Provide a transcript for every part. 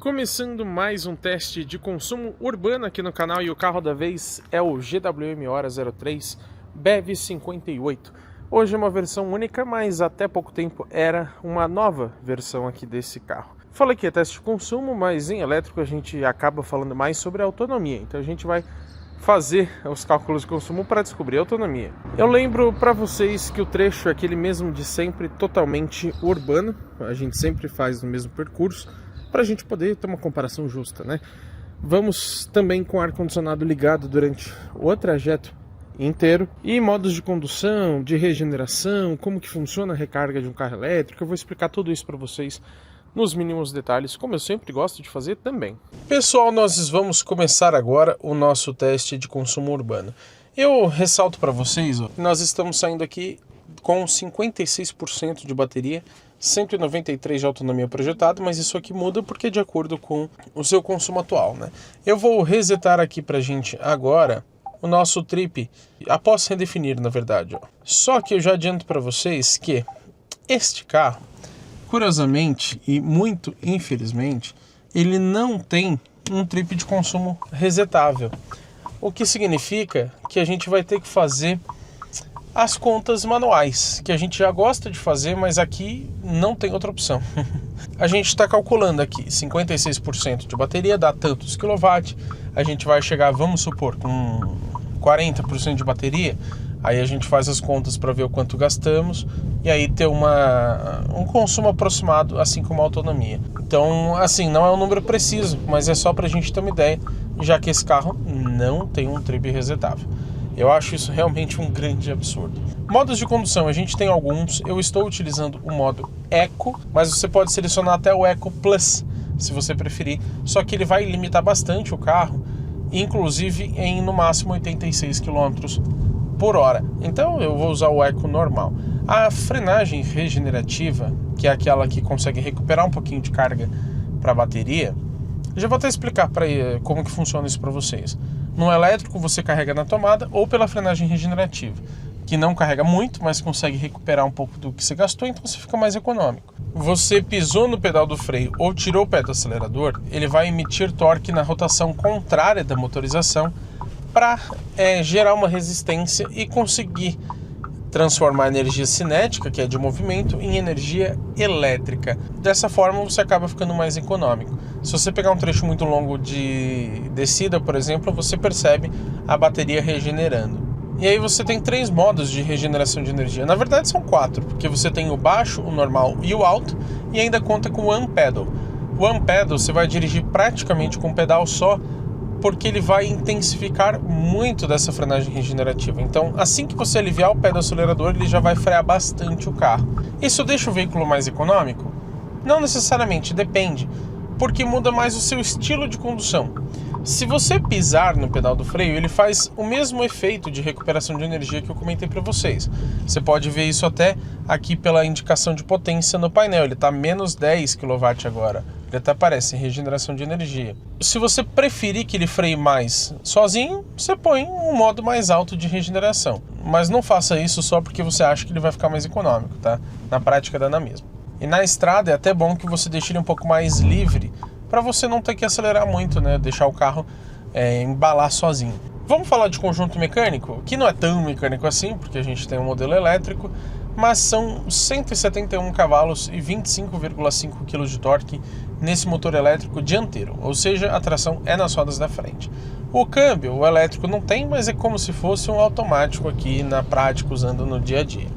Começando mais um teste de consumo urbano aqui no canal, e o carro da vez é o GWM Hora 03 BEV 58. Hoje é uma versão única, mas até pouco tempo era uma nova versão aqui desse carro. Falei que é teste de consumo, mas em elétrico a gente acaba falando mais sobre a autonomia, então a gente vai fazer os cálculos de consumo para descobrir a autonomia. Eu lembro para vocês que o trecho é aquele mesmo de sempre, totalmente urbano, a gente sempre faz no mesmo percurso, para a gente poder ter uma comparação justa, né? Vamos também com o ar-condicionado ligado durante o trajeto inteiro, e modos de condução, de regeneração, como que funciona a recarga de um carro elétrico. Eu vou explicar tudo isso para vocês nos mínimos detalhes, como eu sempre gosto de fazer também. Pessoal, nós vamos começar agora o nosso teste de consumo urbano. Eu ressalto para vocês, que nós estamos saindo aqui com 56% de bateria, 193 de autonomia projetado, mas isso aqui muda porque é de acordo com o seu consumo atual, né? Eu vou resetar aqui pra gente agora o nosso trip, após redefinir, na verdade, ó. Só que eu já adianto para vocês que este carro, curiosamente e muito infelizmente, ele não tem um trip de consumo resetável, o que significa que a gente vai ter que fazer as contas manuais, que a gente já gosta de fazer, mas aqui não tem outra opção. A gente está calculando aqui 56% de bateria, dá tantos quilowatt, a gente vai chegar, vamos supor, com 40% de bateria, aí a gente faz as contas para ver o quanto gastamos, e aí ter um consumo aproximado, assim como a autonomia. Então, assim, não é um número preciso, mas é só para a gente ter uma ideia, já que esse carro não tem um trip resetável. Eu acho isso realmente um grande absurdo. Modos de condução, a gente tem alguns. Eu estou utilizando o modo Eco, mas você pode selecionar até o Eco Plus, se você preferir. Só que ele vai limitar bastante o carro, inclusive em no máximo 86 km por hora. Então eu vou usar o Eco normal. A frenagem regenerativa, que é aquela que consegue recuperar um pouquinho de carga para a bateria, eu já vou até explicar como que funciona isso para vocês. No elétrico você carrega na tomada ou pela frenagem regenerativa, que não carrega muito, mas consegue recuperar um pouco do que você gastou, então você fica mais econômico. Você pisou no pedal do freio ou tirou o pé do acelerador, ele vai emitir torque na rotação contrária da motorização para gerar uma resistência e conseguir transformar a energia cinética, que é de movimento, em energia elétrica. Dessa forma você acaba ficando mais econômico. Se você pegar um trecho muito longo de descida, por exemplo, você percebe a bateria regenerando. E aí você tem 3 modos de regeneração de energia. Na verdade são 4, porque você tem o baixo, o normal e o alto, e ainda conta com o One Pedal. O One Pedal você vai dirigir praticamente com um pedal só, porque ele vai intensificar muito dessa frenagem regenerativa. Então, assim que você aliviar o pé do acelerador, ele já vai frear bastante o carro. Isso deixa o veículo mais econômico? Não necessariamente, depende, porque muda mais o seu estilo de condução. Se você pisar no pedal do freio, ele faz o mesmo efeito de recuperação de energia que eu comentei para vocês. Você pode ver isso até aqui pela indicação de potência no painel. Ele está menos 10 kW agora. Ele até aparece regeneração de energia. Se você preferir que ele freie mais sozinho, você põe um modo mais alto de regeneração. Mas não faça isso só porque você acha que ele vai ficar mais econômico, tá? Na prática dá na mesma. E na estrada é até bom que você deixe ele um pouco mais livre, para você não ter que acelerar muito, né? Deixar o carro embalar sozinho. Vamos falar de conjunto mecânico, que não é tão mecânico assim, porque a gente tem um modelo elétrico, mas são 171 cavalos e 25,5 kg de torque nesse motor elétrico dianteiro, ou seja, a tração é nas rodas da frente. O câmbio, o elétrico não tem, mas é como se fosse um automático aqui na prática, usando no dia a dia.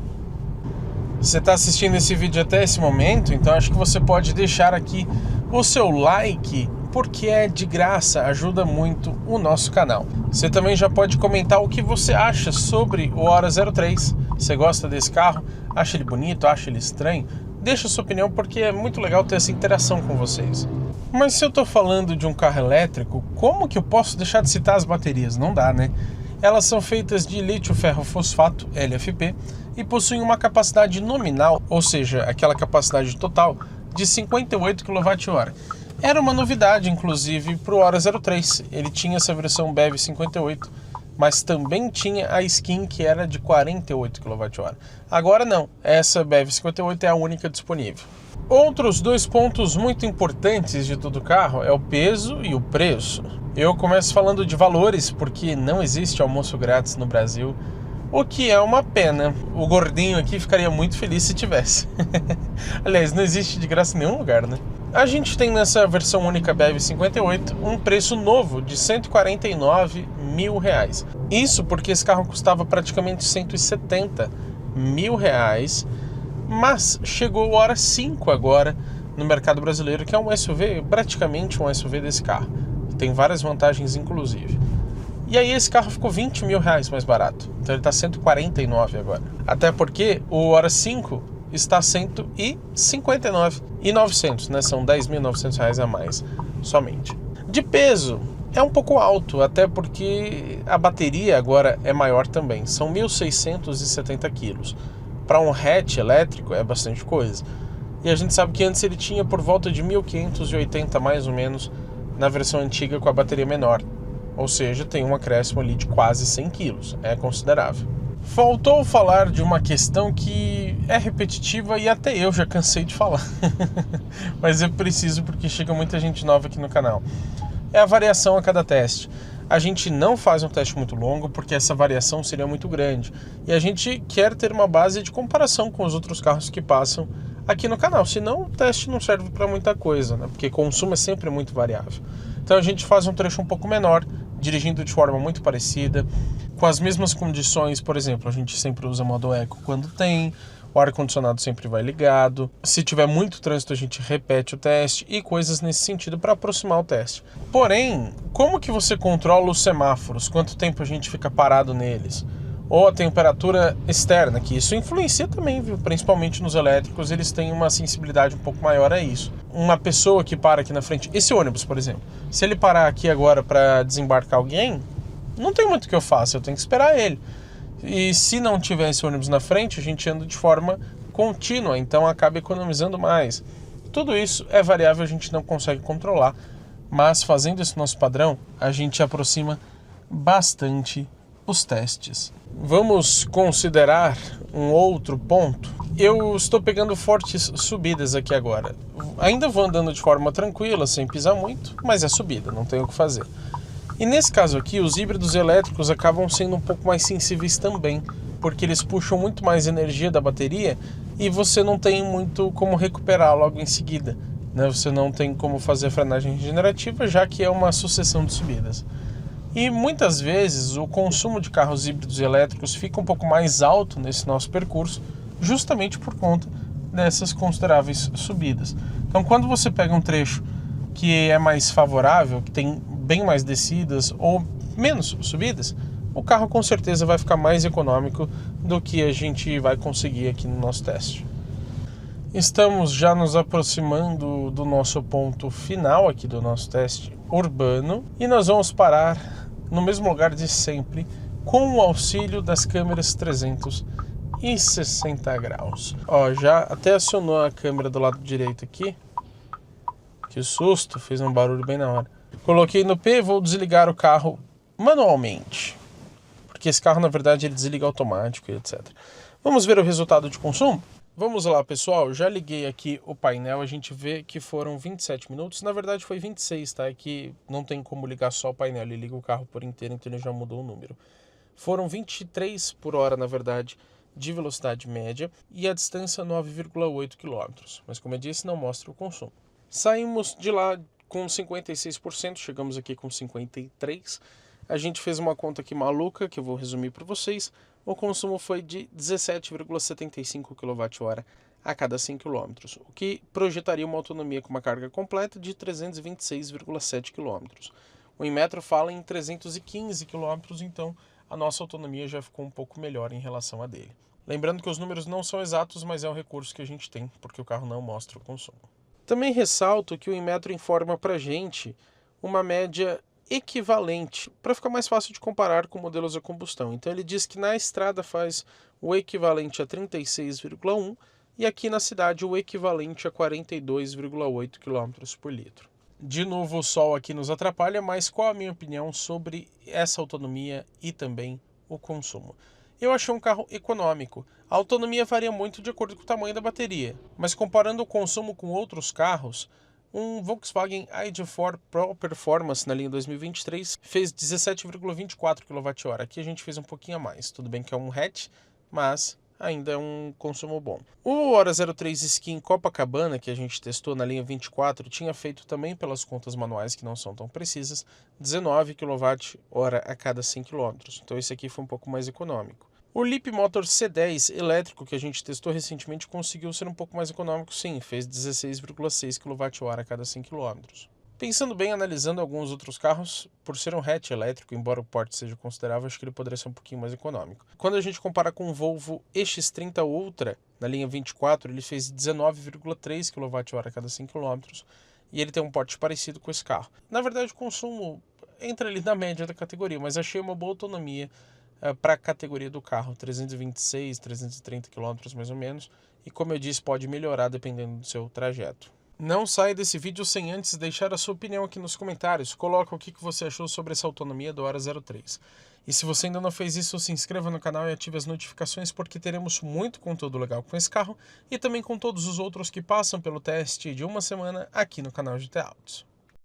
Você está assistindo esse vídeo até esse momento, então acho que você pode deixar aqui o seu like, porque é de graça, ajuda muito o nosso canal. Você também já pode comentar o que você acha sobre o Hora 03. Você gosta desse carro? Acha ele bonito? Acha ele estranho? Deixa a sua opinião, porque é muito legal ter essa interação com vocês. Mas se eu estou falando de um carro elétrico, como que eu posso deixar de citar as baterias? Não dá, né? Elas são feitas de lítio ferro fosfato, LFP, e possuem uma capacidade nominal, ou seja, aquela capacidade total, de 58 kWh. Era uma novidade, inclusive, para o Hora 03. Ele tinha essa versão BEV 58, mas também tinha a skin que era de 48 kWh. Agora não, essa BEV 58 é a única disponível. Outros dois pontos muito importantes de todo carro é o peso e o preço. Eu começo falando de valores porque não existe almoço grátis no Brasil, o que é uma pena. O gordinho aqui ficaria muito feliz se tivesse. Aliás, não existe de graça em nenhum lugar, né? A gente tem nessa versão única BEV58 um preço novo de R$ 149 mil. Isso porque esse carro custava praticamente R$ 170 mil, mas chegou o Hora 5 agora no mercado brasileiro, que é um SUV, praticamente um SUV desse carro. Tem várias vantagens, inclusive. E aí esse carro ficou R$ 20 mil mais barato. Então ele está 149 agora. Até porque o Hora 5 está 159.900, né? São R$ 10.900 a mais somente. De peso é um pouco alto, até porque a bateria agora é maior também. São 1.670 quilos. Para um hatch elétrico é bastante coisa. E a gente sabe que antes ele tinha por volta de 1.580 mais ou menos na versão antiga com a bateria menor. Ou seja, tem um acréscimo ali de quase 100 quilos. É considerável. Faltou falar de uma questão que é repetitiva e até eu já cansei de falar. Mas é preciso porque chega muita gente nova aqui no canal. É a variação a cada teste. A gente não faz um teste muito longo porque essa variação seria muito grande. E a gente quer ter uma base de comparação com os outros carros que passam aqui no canal. Senão o teste não serve para muita coisa, né? Porque consumo é sempre muito variável. Então a gente faz um trecho um pouco menor, dirigindo de forma muito parecida, com as mesmas condições. Por exemplo, a gente sempre usa modo eco quando tem, o ar-condicionado sempre vai ligado. Se tiver muito trânsito, a gente repete o teste e coisas nesse sentido para aproximar o teste. Porém, como que você controla os semáforos? Quanto tempo a gente fica parado neles? Ou a temperatura externa, que isso influencia também, viu? Principalmente nos elétricos, eles têm uma sensibilidade um pouco maior a isso. Uma pessoa que para aqui na frente, esse ônibus, por exemplo, se ele parar aqui agora para desembarcar alguém, não tem muito o que eu faça, eu tenho que esperar ele. E se não tiver esse ônibus na frente, a gente anda de forma contínua, então acaba economizando mais. Tudo isso é variável, a gente não consegue controlar, mas fazendo esse nosso padrão, a gente aproxima bastante os testes. Vamos considerar um outro ponto. Eu estou pegando fortes subidas aqui agora. Ainda vou andando de forma tranquila, sem pisar muito, mas é subida, não tenho o que fazer. E nesse caso aqui, os híbridos elétricos acabam sendo um pouco mais sensíveis também, porque eles puxam muito mais energia da bateria e você não tem muito como recuperar logo em seguida, né? Você não tem como fazer a frenagem regenerativa, já que é uma sucessão de subidas. E muitas vezes o consumo de carros híbridos elétricos fica um pouco mais alto nesse nosso percurso, justamente por conta dessas consideráveis subidas. Então, quando você pega um trecho que é mais favorável, que tem bem mais descidas ou menos subidas, o carro com certeza vai ficar mais econômico do que a gente vai conseguir aqui no nosso teste. Estamos já nos aproximando do nosso ponto final aqui do nosso teste urbano e nós vamos parar no mesmo lugar de sempre com o auxílio das câmeras 360 graus. Ó, já até acionou a câmera do lado direito aqui. Que susto, fez um barulho bem na hora. Coloquei no P, vou desligar o carro manualmente. Porque esse carro, na verdade, ele desliga automático e etc. Vamos ver o resultado de consumo? Vamos lá, pessoal. Já liguei aqui o painel. A gente vê que foram 27 minutos. Na verdade, foi 26, tá? É que não tem como ligar só o painel. Ele liga o carro por inteiro, então ele já mudou o número. Foram 23 por hora, na verdade, de velocidade média. E a distância 9,8 km. Mas, como eu disse, não mostra o consumo. Saímos de lá com 56%, chegamos aqui com 53%. A gente fez uma conta aqui maluca, que eu vou resumir para vocês. O consumo foi de 17,75 kWh a cada 100 km, o que projetaria uma autonomia com uma carga completa de 326,7 km. O Inmetro fala em 315 km, então a nossa autonomia já ficou um pouco melhor em relação a dele. Lembrando que os números não são exatos, mas é um recurso que a gente tem, porque o carro não mostra o consumo. Também ressalto que o Inmetro informa para a gente uma média equivalente, para ficar mais fácil de comparar com modelos a combustão. Então ele diz que na estrada faz o equivalente a 36,1 e aqui na cidade o equivalente a 42,8 km por litro. De novo o sol aqui nos atrapalha, mas qual a minha opinião sobre essa autonomia e também o consumo? Eu achei um carro econômico. A autonomia varia muito de acordo com o tamanho da bateria, mas comparando o consumo com outros carros, um Volkswagen ID4 Pro Performance na linha 2023 fez 17,24 kWh. Aqui a gente fez um pouquinho a mais. Tudo bem que é um hatch, mas ainda é um consumo bom. O Hora 03 Skin Copacabana, que a gente testou na linha 24, tinha feito também, pelas contas manuais que não são tão precisas, 19 kWh a cada 100 km. Então esse aqui foi um pouco mais econômico. O Leapmotor C10 elétrico que a gente testou recentemente conseguiu ser um pouco mais econômico, sim, fez 16,6 kWh a cada 100 km. Pensando bem, analisando alguns outros carros, por ser um hatch elétrico, embora o porte seja considerável, acho que ele poderia ser um pouquinho mais econômico. Quando a gente compara com o Volvo EX30 Ultra, na linha 24, ele fez 19,3 kWh a cada 100 km, e ele tem um porte parecido com esse carro. Na verdade, o consumo entra ali na média da categoria, mas achei uma boa autonomia para a categoria do carro, 326, 330 km mais ou menos, e como eu disse, pode melhorar dependendo do seu trajeto. Não saia desse vídeo sem antes deixar a sua opinião aqui nos comentários. Coloca o que você achou sobre essa autonomia do Hora 03. E se você ainda não fez isso, se inscreva no canal e ative as notificações, porque teremos muito conteúdo legal com esse carro e também com todos os outros que passam pelo teste de uma semana aqui no canal GT Autos.